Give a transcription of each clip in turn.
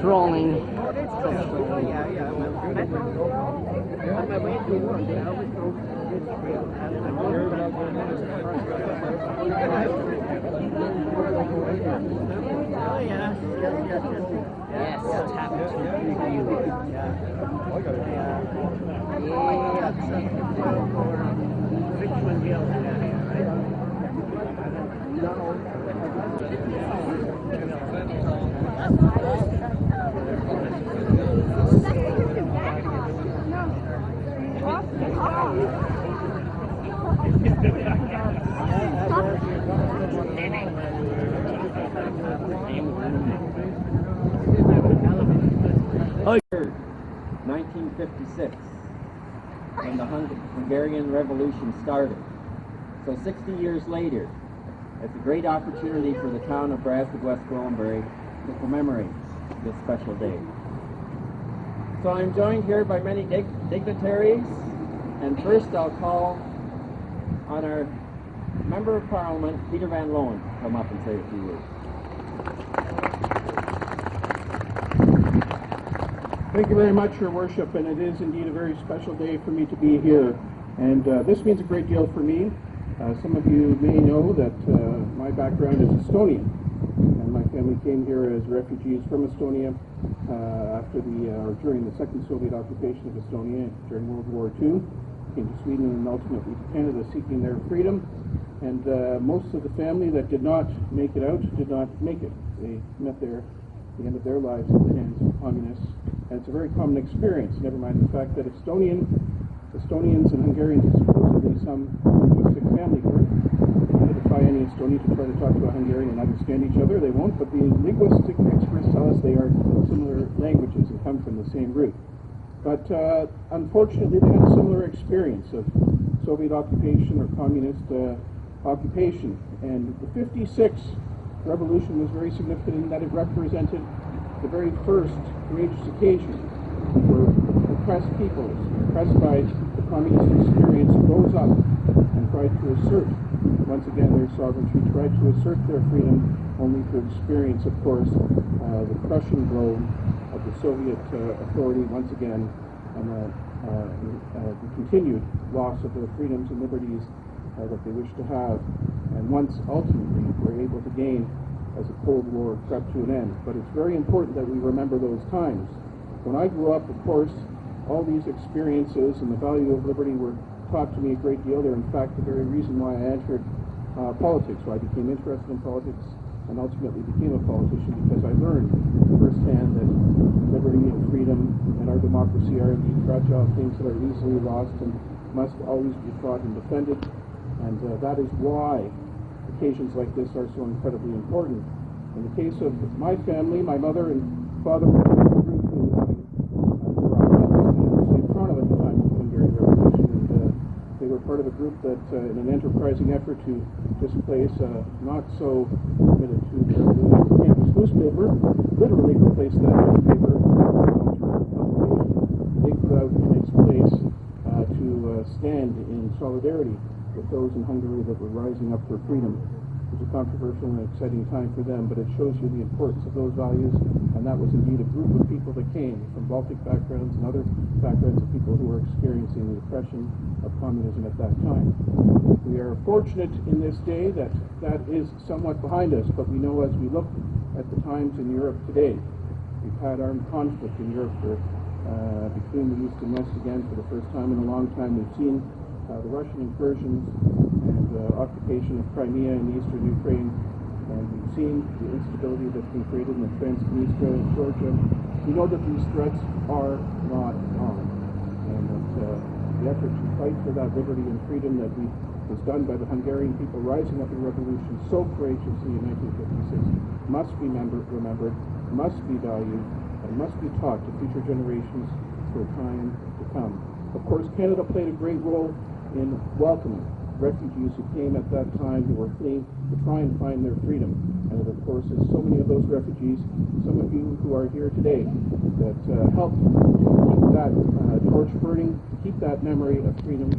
Trolling. Yes, it's happened to you. Oh, 1956, when the Hungarian Revolution started. So 60 years later, it's a great opportunity for the town of Bradford, West Gwillimbury to commemorate this special day. So I'm joined here by many dignitaries, and first I'll call on our Member of Parliament, Peter Van Loan, to come up and say a few words. Thank you very much, Your Worship, and it is indeed a very special day for me to be here. And this means a great deal for me. Some of you may know that my background is Estonian, and my family came here as refugees from Estonia during the second Soviet occupation of Estonia during World War II. Came to Sweden and ultimately to Canada seeking their freedom. And most of the family that did not make it out did not make it. They met the end of their lives at the hands of communists. And it's a very common experience, never mind the fact that Estonians and Hungarians are supposedly some linguistic family group. I defy any Estonian to try to talk to a Hungarian and understand each other. They won't, but the linguistic experts tell us they are similar languages and come from the same root. But unfortunately, they had a similar experience of Soviet occupation or communist occupation. And the '56 revolution was very significant in that it represented the very first courageous occasion where oppressed peoples, oppressed by the communist experience, rose up and tried to assert once again their sovereignty, tried to assert their freedom, only to experience, of course, the crushing blow of the Soviet authority once again, and the continued loss of their freedoms and liberties that they wished to have, and once ultimately were able to gain as the Cold War crept to an end. But it's very important that we remember those times. When I grew up, of course, all these experiences and the value of liberty were taught to me a great deal. They're in fact the very reason why I entered politics, why I became interested in politics and ultimately became a politician, because I learned firsthand that liberty and freedom and our democracy are indeed fragile things that are easily lost and must always be fought and defended. And that is why occasions like this are so incredibly important. In the case of my family, my mother and father were part of a group who were at the University of Toronto at the time of the Hungarian Revolution, and they were part of a group that, in an enterprising effort to displace not so committed to the campus newspaper, literally replaced that newspaper with an alternative publication. They put out in its place to stand in solidarity with those in Hungary that were rising up for freedom. It was a controversial and exciting time for them, but it shows you the importance of those values, and that was indeed a group of people that came from Baltic backgrounds and other backgrounds of people who were experiencing the oppression of communism at that time. We are fortunate in this day that that is somewhat behind us, but we know as we look at the times in Europe today, we've had armed conflict in Europe between the East and West again for the first time in a long time. We've seen the Russian incursions and occupation of Crimea and eastern Ukraine, and we've seen the instability that's been created in the Transnistria and Georgia. We know that these threats are not on, and that the effort to fight for that liberty and freedom that was done by the Hungarian people rising up in revolution so courageously in 1956 must be remembered, must be valued, and must be taught to future generations for time to come. Of course, Canada played a great role in welcoming refugees who came at that time, who were fleeing to try and find their freedom. And of course, there's so many of those refugees, some of you who are here today, that helped to keep that torch burning keep that memory of freedom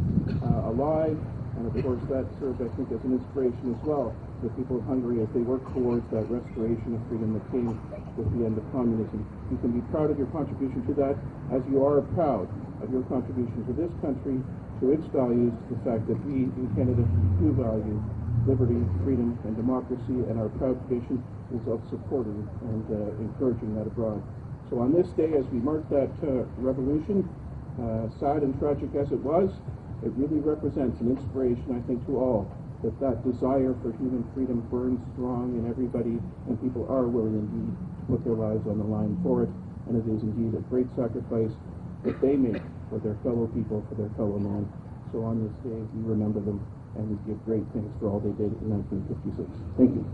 alive. And of course, that served, I think, as an inspiration as well to the people of Hungary as they work towards that restoration of freedom that came with the end of communism. You can be proud of your contribution to that, as you are proud of your contribution to this country, to its values, to the fact that we in Canada do value liberty, freedom, and democracy, and our proud tradition is of supporting and encouraging that abroad. So on this day, as we mark that revolution, sad and tragic as it was, it really represents an inspiration, I think, to all, that desire for human freedom burns strong in everybody, and people are willing indeed to put their lives on the line for it, and it is indeed a great sacrifice that they make for their fellow people, for their fellow man. So on this day, we remember them, and we give great thanks for all they did in 1956. Thank you.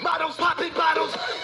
Bottles, popping bottles.